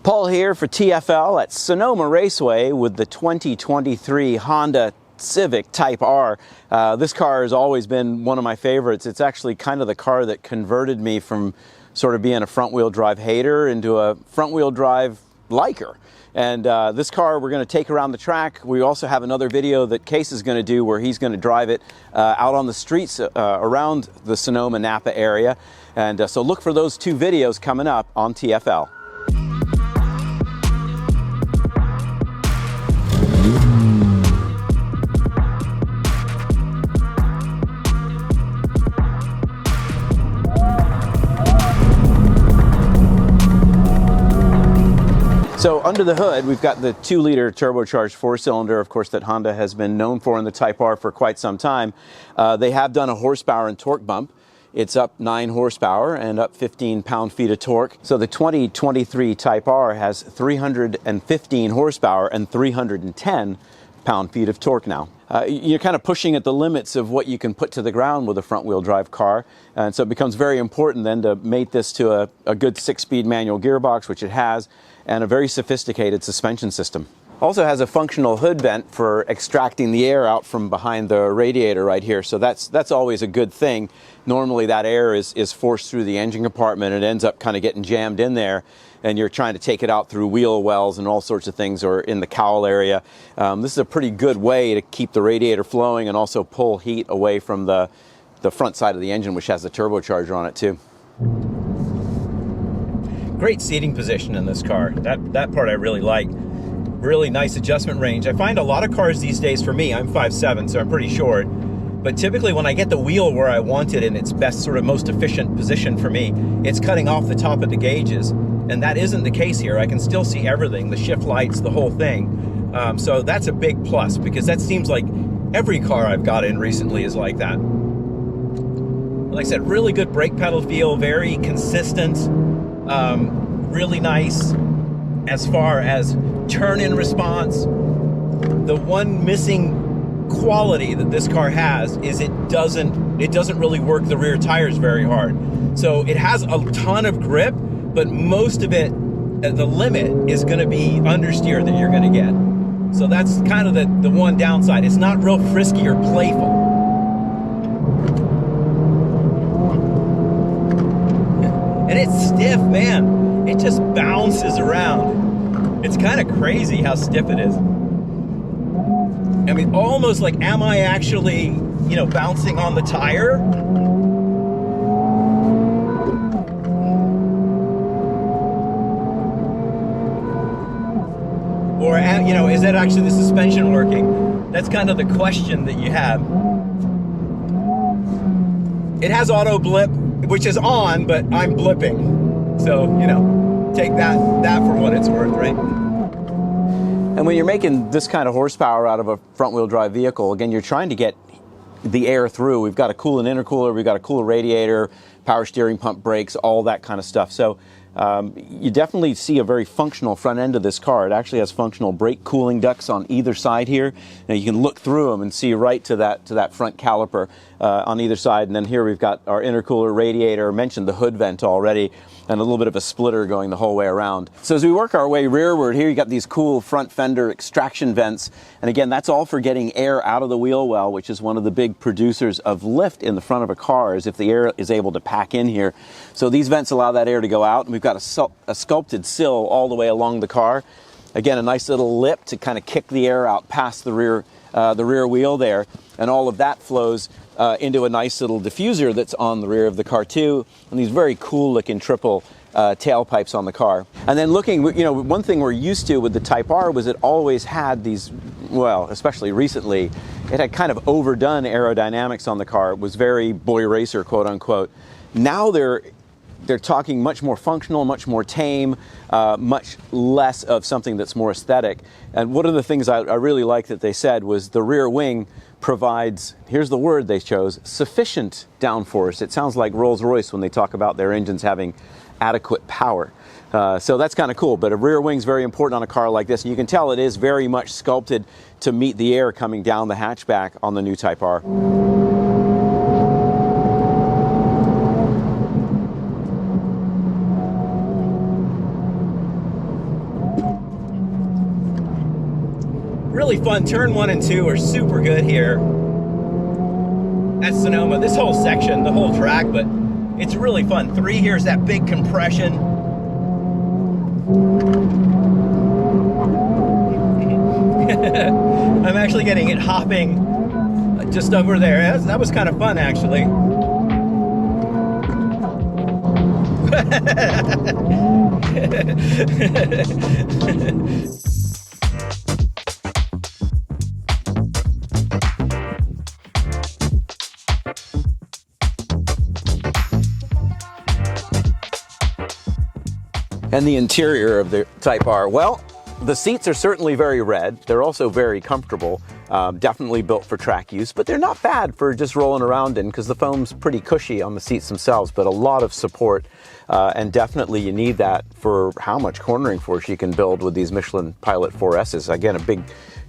Paul here for TFL at Sonoma Raceway with the 2023 Honda Civic Type R. This car has always been one of my favorites. It's actually kind of the car that converted me from sort of being a front-wheel drive hater into a front-wheel drive liker. And this car we're going to take around the track. We also have another video that Case is going to do where he's going to drive it out on the streets around the Sonoma Napa area. And so look for those two videos coming up on TFL. So under the hood, we've got the 2-liter turbocharged 4-cylinder, of course, that Honda has been known for in the Type R for quite some time. They have done a horsepower and torque bump. It's up 9 horsepower and up 15 pound-feet of torque. So the 2023 Type R has 315 horsepower and 310 pound-feet of torque now. You're kind of pushing at the limits of what you can put to the ground with a front-wheel drive car. And so it becomes very important then to mate this to a good 6-speed manual gearbox, which it has, and a very sophisticated suspension system. Also has a functional hood vent for extracting the air out from behind the radiator right here. So that's always a good thing. Normally that air is forced through the engine compartment and it ends up kind of getting jammed in there, and you're trying to take it out through wheel wells and all sorts of things, or in the cowl area. This is a pretty good way to keep the radiator flowing and also pull heat away from the front side of the engine, which has the turbocharger on it too. Great seating position in this car. That part I really like. Really nice adjustment range. I find a lot of cars these days, for me, I'm 5'7", so I'm pretty short, but typically when I get the wheel where I want it in its best, sort of most efficient position for me, it's cutting off the top of the gauges, and that isn't the case here. I can still see everything, the shift lights, the whole thing. So that's a big plus, because that seems like every car I've got in recently is like that. Like I said, really good brake pedal feel, very consistent, really nice as far as turn-in response. The one missing quality that this car has is it doesn't really work the rear tires very hard. So it has a ton of grip, but most of it, the limit is going to be understeer that you're going to get. So that's kind of the one downside. It's not real frisky or playful. And it's stiff, man. It just bounces around. It's kind of crazy how stiff it is. I mean, almost like, am I actually, bouncing on the tire? Or, is that actually the suspension working? That's kind of the question that you have. It has auto blip, which is on, but I'm blipping. So, take that for what it's worth, right? And when you're making this kind of horsepower out of a front-wheel drive vehicle, again, you're trying to get the air through. We've got a coolant intercooler, we've got a cooler radiator, power steering pump, brakes, all that kind of stuff. So you definitely see a very functional front end of this car. It actually has functional brake cooling ducts on either side here. Now you can look through them and see right to that front caliper on either side. And then here we've got our intercooler, radiator, I mentioned the hood vent already, and a little bit of a splitter going the whole way around. So as we work our way rearward here, you got these cool front fender extraction vents. And again, that's all for getting air out of the wheel well, which is one of the big producers of lift in the front of a car, is if the air is able to pack in here. So these vents allow that air to go out, and we've got a sculpted sill all the way along the car. Again, a nice little lip to kind of kick the air out past the rear wheel there, and all of that flows into a nice little diffuser that's on the rear of the car too, and these very cool looking triple tailpipes on the car. And then looking, one thing we're used to with the Type R was it always had these, well, especially recently, it had kind of overdone aerodynamics on the car. It was very boy racer, quote unquote. Now they're talking much more functional, much more tame, much less of something that's more aesthetic. And one of the things I really liked that they said was the rear wing provides, here's the word they chose, sufficient downforce. It sounds like Rolls-Royce when they talk about their engines having adequate power. So that's kind of cool, but a rear wing's very important on a car like this, and you can tell it is very much sculpted to meet the air coming down the hatchback on the new Type R. Really fun. Turn 1 and 2 are super good here at Sonoma. This whole section, the whole track, but it's really fun. 3, here's that big compression. I'm actually getting it hopping just over there. That was kind of fun, actually. And the interior of the Type R, well, the seats are certainly very red. They're also very comfortable, definitely built for track use, but they're not bad for just rolling around in because the foam's pretty cushy on the seats themselves, but a lot of support. And definitely you need that for how much cornering force you can build with these Michelin Pilot 4S's. Again, a big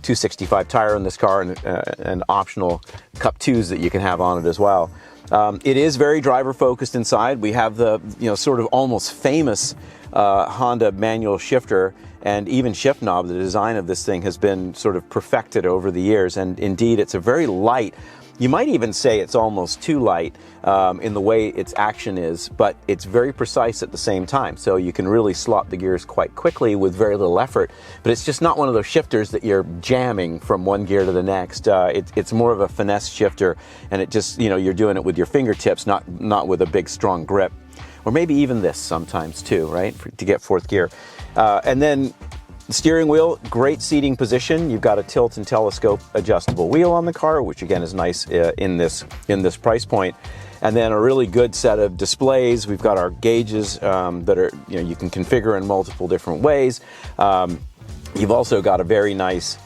265 tire in this car and optional Cup 2s that you can have on it as well. It is very driver focused inside. We have the, sort of almost famous Honda manual shifter and even shift knob. The design of this thing has been sort of perfected over the years, and indeed it's a very light, you might even say it's almost too light in the way its action is, but it's very precise at the same time, so you can really slot the gears quite quickly with very little effort. But it's just not one of those shifters that you're jamming from one gear to the next. It's more of a finesse shifter, and it just, you're doing it with your fingertips, not with a big strong grip. Or maybe even this sometimes too, right, to get 4th gear. And then the steering wheel, great seating position. You've got a tilt and telescope adjustable wheel on the car, which again is nice in this price point. And then a really good set of displays. We've got our gauges that are, you can configure in multiple different ways. You've also got a very nice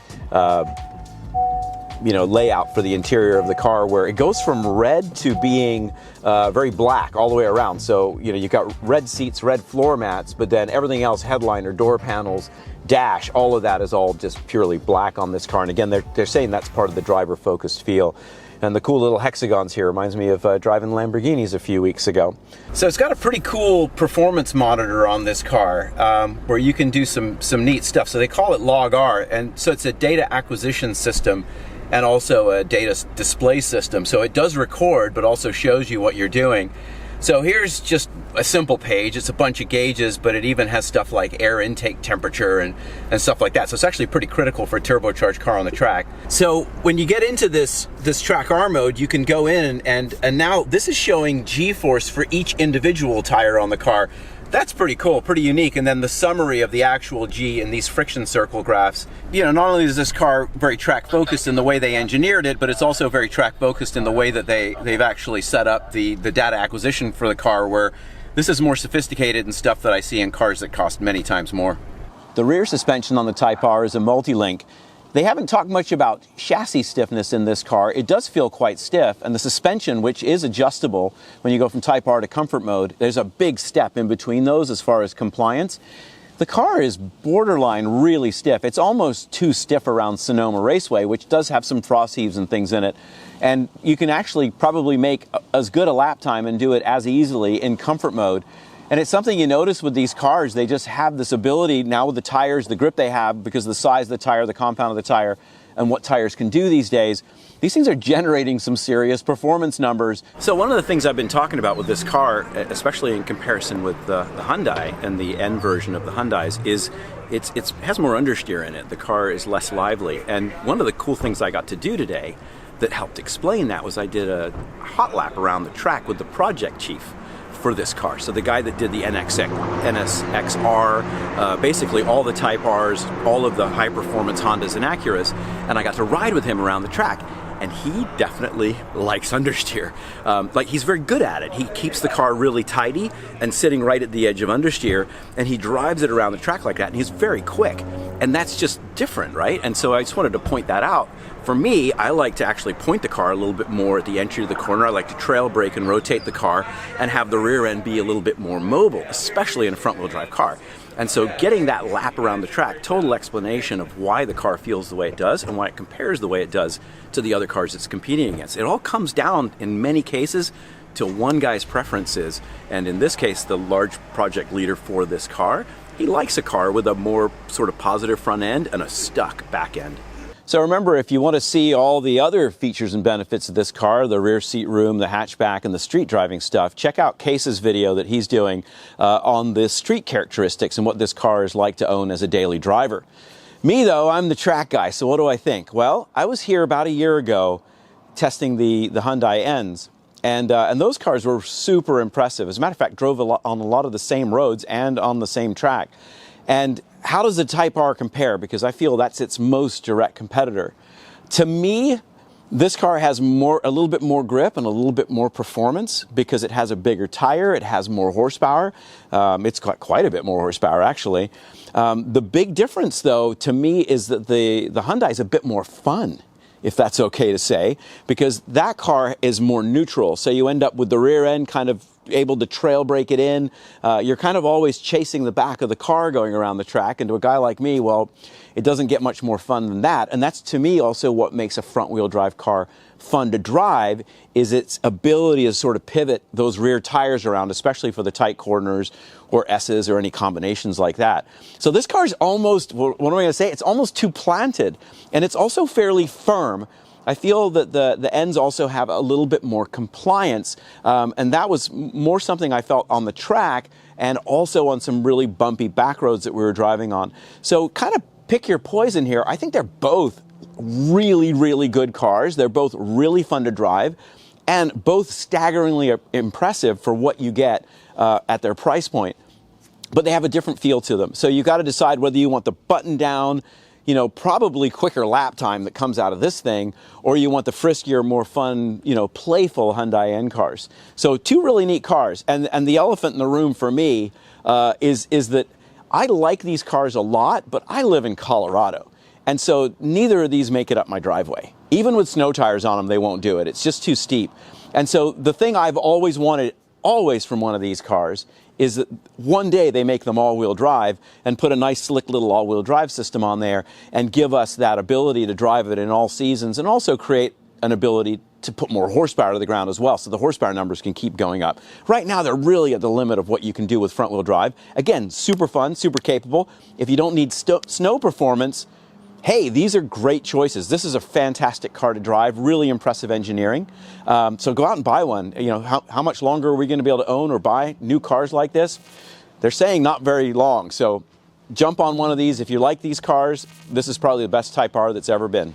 layout for the interior of the car, where it goes from red to being very black all the way around. So, you've got red seats, red floor mats, but then everything else, headliner, door panels, dash, all of that is all just purely black on this car. And again, they're saying that's part of the driver-focused feel. And the cool little hexagons here reminds me of driving Lamborghinis a few weeks ago. So it's got a pretty cool performance monitor on this car where you can do some neat stuff. So they call it Log-R, and so it's a data acquisition system and also a data display system. So it does record, but also shows you what you're doing. So here's just a simple page. It's a bunch of gauges, but it even has stuff like air intake temperature and stuff like that. So it's actually pretty critical for a turbocharged car on the track. So when you get into this Track R mode, you can go in and now this is showing G-force for each individual tire on the car. That's pretty cool, pretty unique. And then the summary of the actual G and these friction circle graphs. Not only is this car very track focused in the way they engineered it, but it's also very track focused in the way that they've actually set up the data acquisition for the car, where this is more sophisticated and stuff that I see in cars that cost many times more. The rear suspension on the Type R is a multi-link. They haven't talked much about chassis stiffness in this car. It does feel quite stiff, and the suspension, which is adjustable when you go from Type R to comfort mode, there's a big step in between those as far as compliance. The car is borderline really stiff. It's almost too stiff around Sonoma Raceway, which does have some frost heaves and things in it. And you can actually probably make as good a lap time and do it as easily in comfort mode. And it's something you notice with these cars. They just have this ability now with the tires, the grip they have because of the size of the tire, the compound of the tire, and what tires can do these days. These things are generating some serious performance numbers. So one of the things I've been talking about with this car, especially in comparison with the Hyundai and the N version of the Hyundais, is it has more understeer in it. The car is less lively. And one of the cool things I got to do today that helped explain that was I did a hot lap around the track with the project chief for this car. So the guy that did the NSXR, basically all the Type Rs, all of the high performance Hondas and Acuras, and I got to ride with him around the track. And he definitely likes understeer. He's very good at it. He keeps the car really tidy and sitting right at the edge of understeer, and he drives it around the track like that, and he's very quick. And that's just different, right? And so I just wanted to point that out. For me, I like to actually point the car a little bit more at the entry of the corner. I like to trail brake and rotate the car and have the rear end be a little bit more mobile, especially in a front-wheel drive car. And so getting that lap around the track, total explanation of why the car feels the way it does and why it compares the way it does to the other cars it's competing against. It all comes down, in many cases, to one guy's preferences. And in this case, the large project leader for this car, he likes a car with a more sort of positive front end and a stuck back end. So remember, if you want to see all the other features and benefits of this car, the rear seat room, the hatchback, and the street driving stuff, check out Case's video that he's doing on the street characteristics and what this car is like to own as a daily driver. Me, though, I'm the track guy, so what do I think? Well, I was here about a year ago testing the Hyundai N's, and those cars were super impressive. As a matter of fact, drove on a lot of the same roads and on the same track. And how does the Type R compare? Because I feel that's its most direct competitor. To me, this car has a little bit more grip and a little bit more performance because it has a bigger tire, it has more horsepower. It's got quite a bit more horsepower, actually. The big difference, though, to me, is that the Hyundai is a bit more fun, if that's okay to say, because that car is more neutral. So you end up with the rear end kind of able to trail brake it in. You're kind of always chasing the back of the car going around the track, and to a guy like me, well, it doesn't get much more fun than that. And that's, to me, also what makes a front-wheel drive car fun to drive, is its ability to sort of pivot those rear tires around, especially for the tight corners or S's or any combinations like that. So this car is almost, what am I going to say? It's almost too planted, and it's also fairly firm. I feel that the ends also have a little bit more compliance, and that was more something I felt on the track and also on some really bumpy back roads that we were driving on. So kind of pick your poison here. I think they're both really, really good cars. They're both really fun to drive and both staggeringly impressive for what you get at their price point. But they have a different feel to them. So you got to decide whether you want the button down, you know, probably quicker lap time that comes out of this thing, or you want the friskier, more fun, you know, playful Hyundai N cars. So two really neat cars. And the elephant in the room for me is that I like these cars a lot, but I live in Colorado. And so neither of these make it up my driveway. Even with snow tires on them, they won't do it. It's just too steep. And so the thing I've always wanted, always from one of these cars, is that one day they make them all-wheel drive and put a nice slick little all-wheel drive system on there and give us that ability to drive it in all seasons, and also create an ability to put more horsepower to the ground as well, so the horsepower numbers can keep going up. Right now, they're really at the limit of what you can do with front-wheel drive. Again, super fun, super capable. If you don't need snow performance, hey, these are great choices. This is a fantastic car to drive, really impressive engineering. So go out and buy one. You know, how much longer are we going to be able to own or buy new cars like this? They're saying not very long. So jump on one of these. If you like these cars, this is probably the best Type R that's ever been.